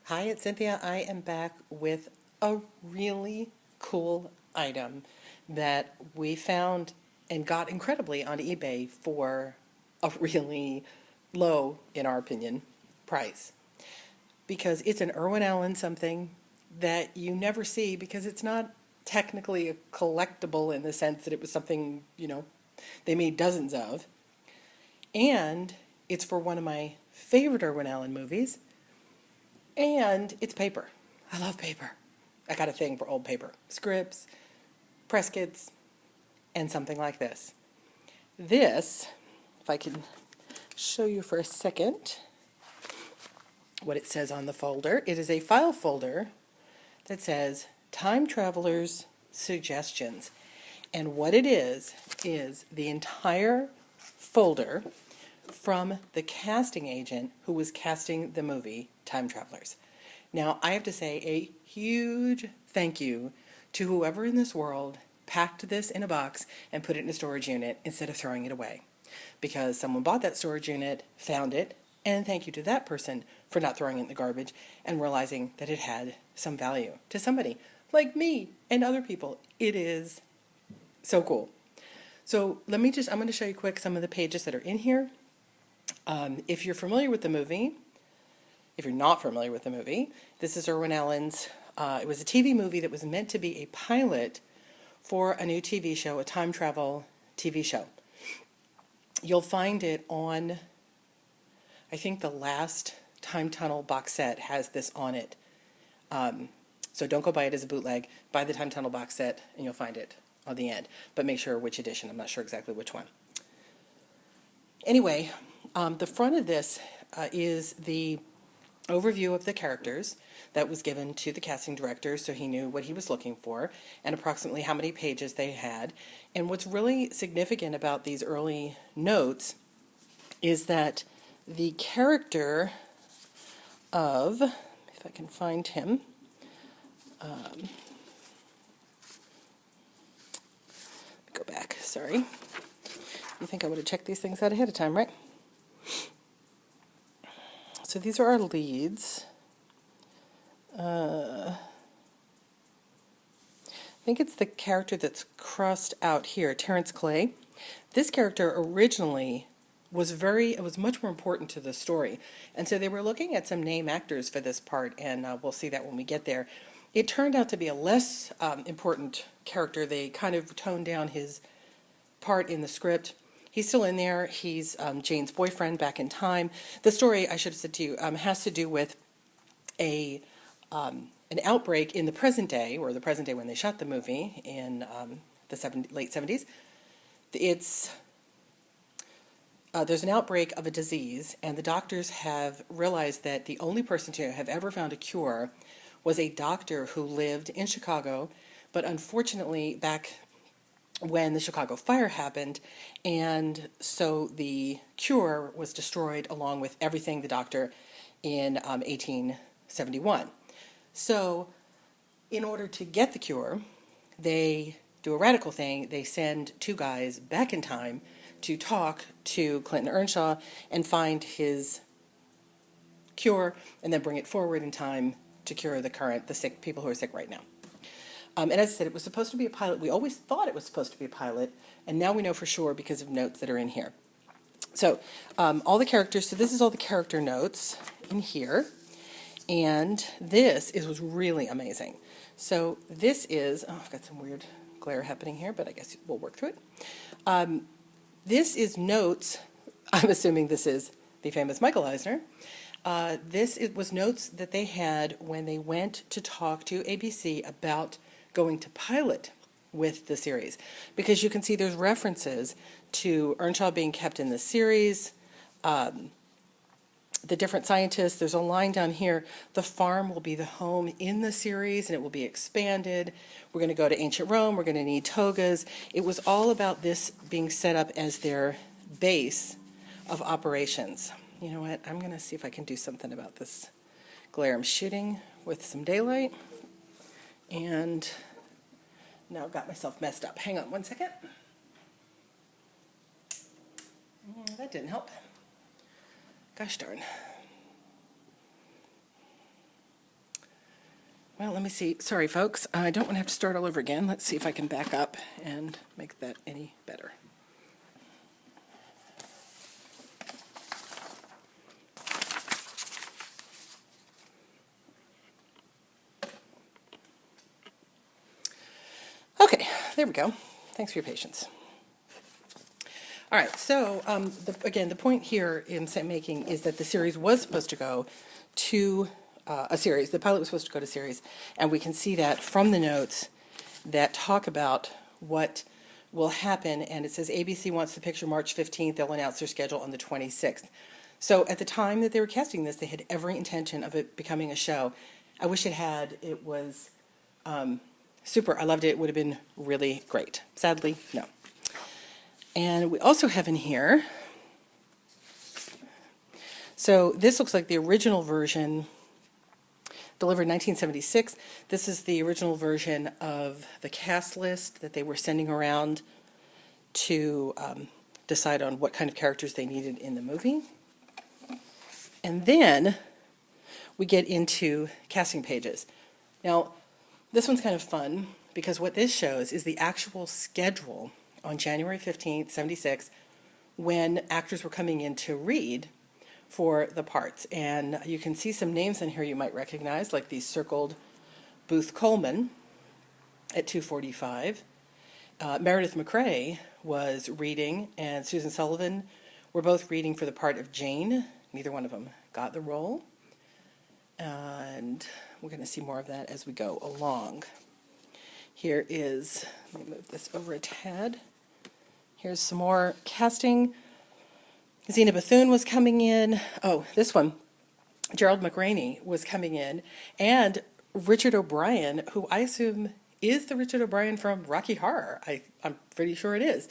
Hi, it's Cynthia. I am back with a really cool item that we found and got incredibly on eBay for a really low, in our opinion, price. Because it's an Irwin Allen something that you never see because it's not technically a collectible in the sense that it was something, they made dozens of. And it's for one of my favorite Irwin Allen movies, and it's paper. I love paper. I got a thing for old paper. Scripts, press kits, and something like this. This, if I can show you for a second what it says on the folder. It is a file folder that says Time Traveler's Suggestions. And what it is the entire folder from the casting agent who was casting the movie Time Travelers. Now, I have to say a huge thank you to whoever in this world packed this in a box and put it in a storage unit instead of throwing it away. Because someone bought that storage unit, found it, and thank you to that person for not throwing it in the garbage and realizing that it had some value to somebody like me and other people. It is so cool. So I'm going to show you quick some of the pages that are in here. If you're familiar with the movie, if you're not familiar with the movie, this is Irwin Allen's, it was a TV movie that was meant to be a pilot for a new TV show, a time travel TV show. You'll find it on, I think the last Time Tunnel box set has this on it. So don't go buy it as a bootleg. Buy the Time Tunnel box set and you'll find it on the end. But make sure which edition. I'm not sure exactly which one. Anyway, the front of this is the overview of the characters that was given to the casting director so he knew what he was looking for and approximately how many pages they had. And what's really significant about these early notes is that the character of, if I can find him, go back, sorry. You think I would have checked these things out ahead of time, right? So these are our leads. I think it's the character that's crossed out here, Terrence Clay. This character originally it was much more important to the story. And so they were looking at some name actors for this part, and we'll see that when we get there. It turned out to be a less important character. They kind of toned down his part in the script. He's still in there. He's Jane's boyfriend back in time. The story, I should have said to you, has to do with an outbreak in the present day, or the present day when they shot the movie in the late 70s. There's an outbreak of a disease, and the doctors have realized that the only person to have ever found a cure was a doctor who lived in Chicago, but unfortunately back when the Chicago fire happened, and so the cure was destroyed along with everything the doctor in 1871. So in order to get the cure, they do a radical thing. They send two guys back in time to talk to Clinton Earnshaw and find his cure and then bring it forward in time to cure the sick people who are sick right now. And as I said, it was supposed to be a pilot. We always thought it was supposed to be a pilot, and now we know for sure because of notes that are in here. So all the characters, so this is all the character notes in here, and was really amazing. So this is, I've got some weird glare happening here, but I guess we'll work through it. This is notes, I'm assuming this is the famous Michael Eisner. It was notes that they had when they went to talk to ABC about going to pilot with the series, because you can see there's references to Earnshaw being kept in the series, the different scientists. There's a line down here, the farm will be the home in the series and it will be expanded. We're going to go to ancient Rome, we're going to need togas. It was all about this being set up as their base of operations. You know what, I'm going to see if I can do something about this glare. I'm shooting with some daylight, and now I've got myself messed up. Hang on one second. That didn't help. Gosh darn. Well, let me see. Sorry, folks. I don't want to have to start all over again. Let's see if I can back up and make that any better. Okay, there we go. Thanks for your patience. All right, so again, the point here in making is that the series was supposed to go to a series. The pilot was supposed to go to series, and we can see that from the notes that talk about what will happen. And it says ABC wants the picture March 15th. They'll announce their schedule on the 26th. So at the time that they were casting this, they had every intention of it becoming a show. I wish it had. It was super. I loved it. It would have been really great. Sadly, no. And we also have in here, so this looks like the original version, delivered in 1976. This is the original version of the cast list that they were sending around to decide on what kind of characters they needed in the movie. And then we get into casting pages. Now, this one's kind of fun because what this shows is the actual schedule on January 15th, 76, when actors were coming in to read for the parts. And you can see some names in here you might recognize, like the circled Booth Coleman at 2:45. Meredith McRae was reading, and Susan Sullivan were both reading for the part of Jane. Neither one of them got the role. And we're going to see more of that as we go along. Here is, let me move this over a tad. Here's some more casting. Zena Bethune was coming in. Oh, this one. Gerald McRaney was coming in. And Richard O'Brien, who I assume is the Richard O'Brien from Rocky Horror. I'm pretty sure it is.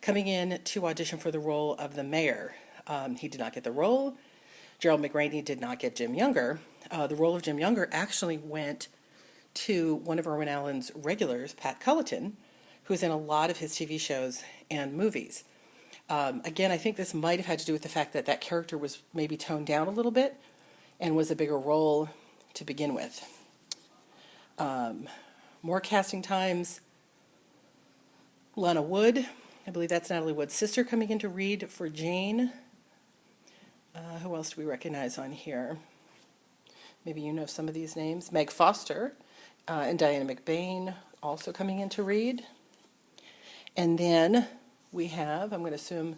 Coming in to audition for the role of the mayor. He did not get the role. Gerald McRaney did not get Jim Younger. The role of Jim Younger actually went to one of Irwin Allen's regulars, Pat Culleton, who's in a lot of his TV shows and movies. Again, I think this might have had to do with the fact that that character was maybe toned down a little bit and was a bigger role to begin with. More casting times. Lana Wood, I believe that's Natalie Wood's sister, coming in to read for Jane. Who else do we recognize on here? Maybe you know some of these names. Meg Foster and Diana McBain also coming in to read. And then we have, I'm going to assume,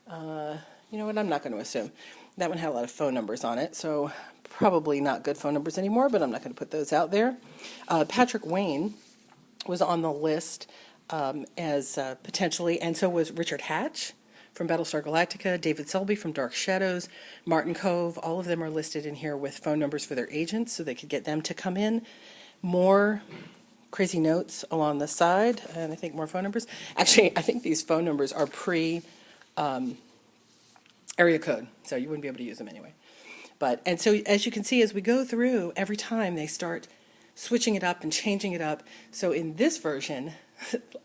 you know what, I'm not going to assume. That one had a lot of phone numbers on it, so probably not good phone numbers anymore, but I'm not going to put those out there. Patrick Wayne was on the list as potentially, and so was Richard Hatch from Battlestar Galactica, David Selby from Dark Shadows, Martin Cove. All of them are listed in here with phone numbers for their agents so they could get them to come in. More crazy notes along the side, and I think more phone numbers. Actually, I think these phone numbers are pre-area code, so you wouldn't be able to use them anyway. And so as you can see, as we go through, every time they start switching it up and changing it up. So in this version,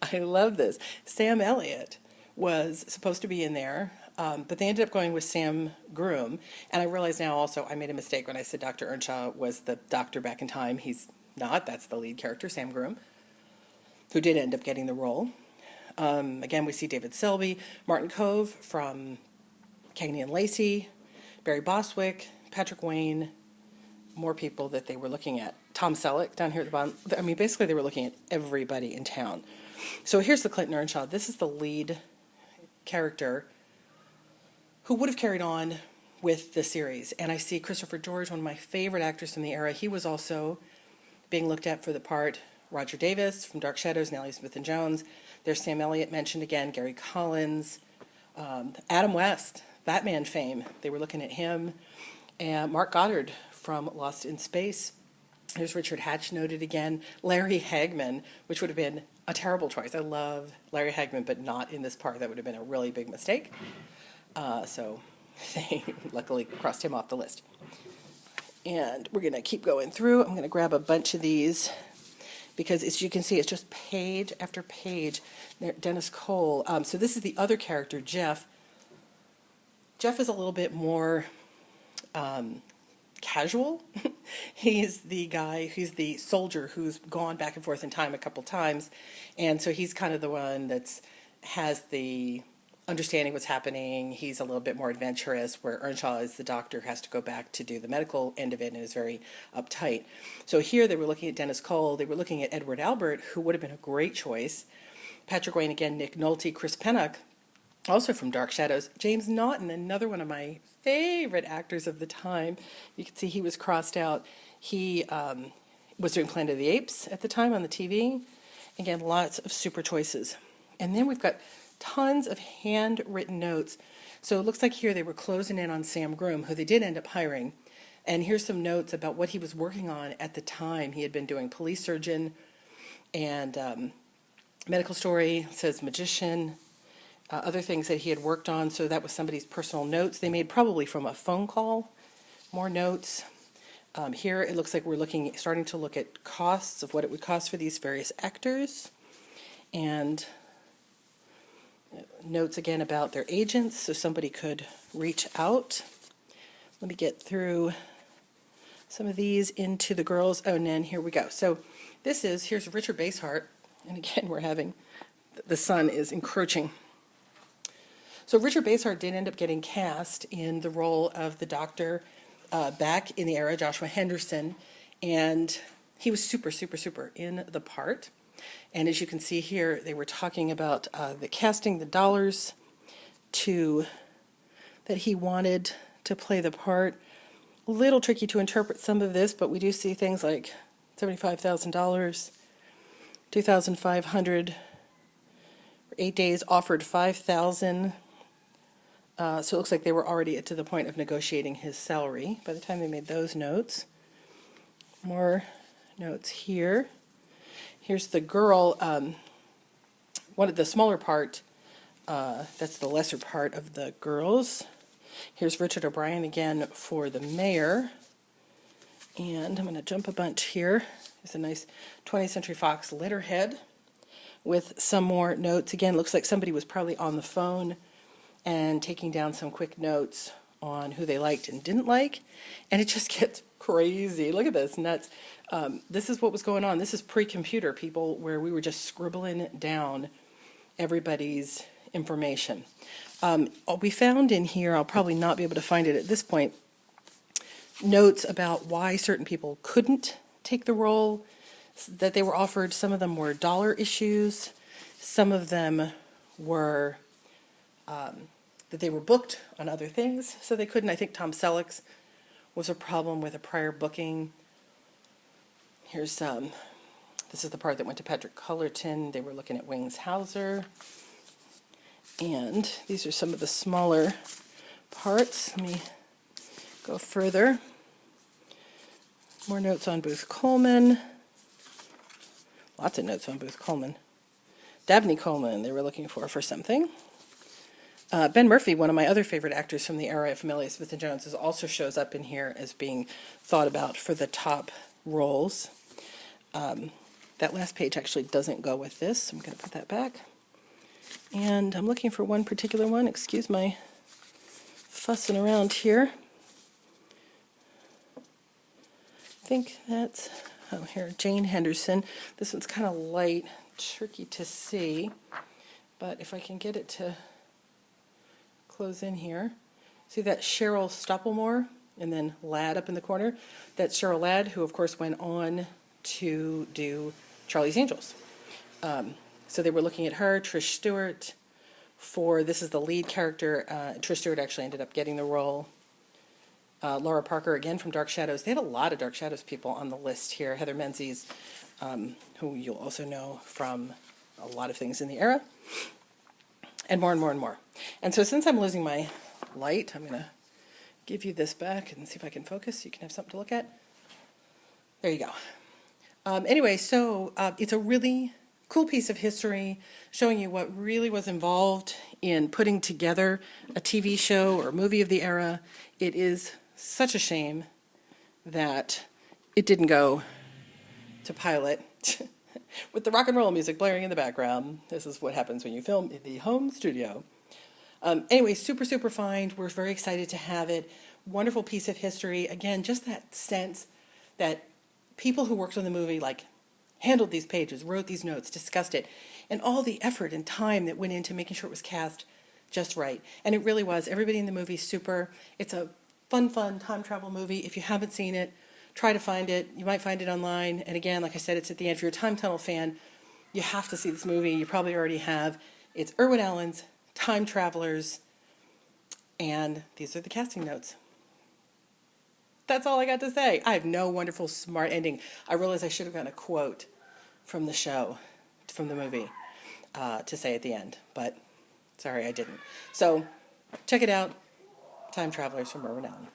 I love this, Sam Elliott was supposed to be in there, but they ended up going with Sam Groom. And I realize now also I made a mistake when I said Dr. Earnshaw was the doctor back in time. He's not. That's the lead character, Sam Groom, who did end up getting the role. Again, we see David Selby, Martin Cove from Cagney and Lacey, Barry Bostwick, Patrick Wayne, more people that they were looking at. Tom Selleck down here at the bottom. I mean, basically they were looking at everybody in town. So here's the Clinton Earnshaw. This is the lead character who would have carried on with the series. And I see Christopher George, one of my favorite actors from the era. He was also being looked at for the part. Roger Davis from Dark Shadows, Nellie Smith and Jones. There's Sam Elliott mentioned again, Gary Collins, Adam West, Batman fame. They were looking at him. And Mark Goddard from Lost in Space. There's Richard Hatch noted again. Larry Hagman, which would have been a terrible choice. I love Larry Hagman, but not in this part. That would have been a really big mistake. So they luckily crossed him off the list. And we're going to keep going through. I'm going to grab a bunch of these because, as you can see, it's just page after page. Dennis Cole. So this is the other character, Jeff. Jeff is a little bit more casual He's the guy, he's the soldier who's gone back and forth in time a couple times. And so he's kind of the one that's has the understanding what's happening. He's a little bit more adventurous, where Earnshaw is the doctor, has to go back to do the medical end of it and is very uptight. So here they were looking at Dennis Cole, they were looking at Edward Albert, who would have been a great choice. Patrick Wayne again, Nick Nolte, Chris Pennock, also from Dark Shadows. James Naughton, another one of my favorite actors of the time. You can see he was crossed out. He was doing Planet of the Apes at the time on the TV. Again, lots of super choices. And then we've got tons of handwritten notes. So it looks like here they were closing in on Sam Groom, who they did end up hiring. And here's some notes about what he was working on at the time. He had been doing police surgeon and medical story, says magician, other things that he had worked on. So that was somebody's personal notes they made probably from a phone call. More notes. Here it looks like we're starting to look at costs of what it would cost for these various actors. And notes again about their agents, so somebody could reach out. Let me get through some of these into the girls. Oh, and then here we go. So here's Richard Basehart, and again we're having, the sun is encroaching. So Richard Basehart did end up getting cast in the role of the doctor back in the era, Joshua Henderson, and he was super, super, super in the part. And as you can see here, they were talking about the casting, the dollars that he wanted to play the part. A little tricky to interpret some of this, but we do see things like $75,000, $2,500, 8 days offered $5,000. So it looks like they were already to the point of negotiating his salary by the time they made those notes. More notes here. Here's the girl, one of the smaller part, that's the lesser part of the girls. Here's Richard O'Brien again for the mayor. And I'm going to jump a bunch here. There's a nice 20th Century Fox letterhead with some more notes. Again, looks like somebody was probably on the phone and taking down some quick notes on who they liked and didn't like. And it just gets crazy. Look at this, nuts. This is what was going on. This is pre-computer, people, where we were just scribbling down everybody's information. We found in here, I'll probably not be able to find it at this point, notes about why certain people couldn't take the role that they were offered. Some of them were dollar issues. Some of them were that they were booked on other things, so they couldn't. I think Tom Selleck's was a problem with a prior booking. Here's this is the part that went to Patrick Cullerton. They were looking at Wings Hauser. And these are some of the smaller parts. Let me go further. More notes on Booth Coleman. Lots of notes on Booth Coleman. Dabney Coleman, they were looking for something. Ben Murphy, one of my other favorite actors from the era of Amelia Smith and Jones, also shows up in here as being thought about for the top roles. That last page actually doesn't go with this, so I'm going to put that back. And I'm looking for one particular one. Excuse my fussing around here. I think that's, oh, here, Jane Henderson. This one's kind of light, tricky to see, but if I can get it to close in here. See that Cheryl Stoppelmore and then Ladd up in the corner? That's Cheryl Ladd, who of course went on to do Charlie's Angels. So they were looking at her. Trish Stewart this is the lead character. Trish Stewart actually ended up getting the role. Laura Parker, again from Dark Shadows. They had a lot of Dark Shadows people on the list here. Heather Menzies, who you'll also know from a lot of things in the era. And more and more and more. And so since I'm losing my light, I'm going to give you this back and see if I can focus so you can have something to look at. There you go. Anyway, so it's a really cool piece of history showing you what really was involved in putting together a TV show or movie of the era. It is such a shame that it didn't go to pilot with the rock and roll music blaring in the background. This is what happens when you film in the home studio. Anyway, super, super fine. We're very excited to have it. Wonderful piece of history. Again, just that sense that people who worked on the movie, like, handled these pages, wrote these notes, discussed it, and all the effort and time that went into making sure it was cast just right. And it really was. Everybody in the movie is super. It's a fun time travel movie. If you haven't seen it, try to find it. You might find it online. And again, like I said, it's at the end. If you're a time tunnel fan, you have to see this movie. You probably already have. It's Irwin Allen's Time Travelers, and these are the casting notes. That's all I got to say. I have no wonderful, smart ending. I realize I should have gotten a quote from the show, from the movie, to say at the end, but sorry I didn't. So check it out, Time Travelers from Irwin Allen.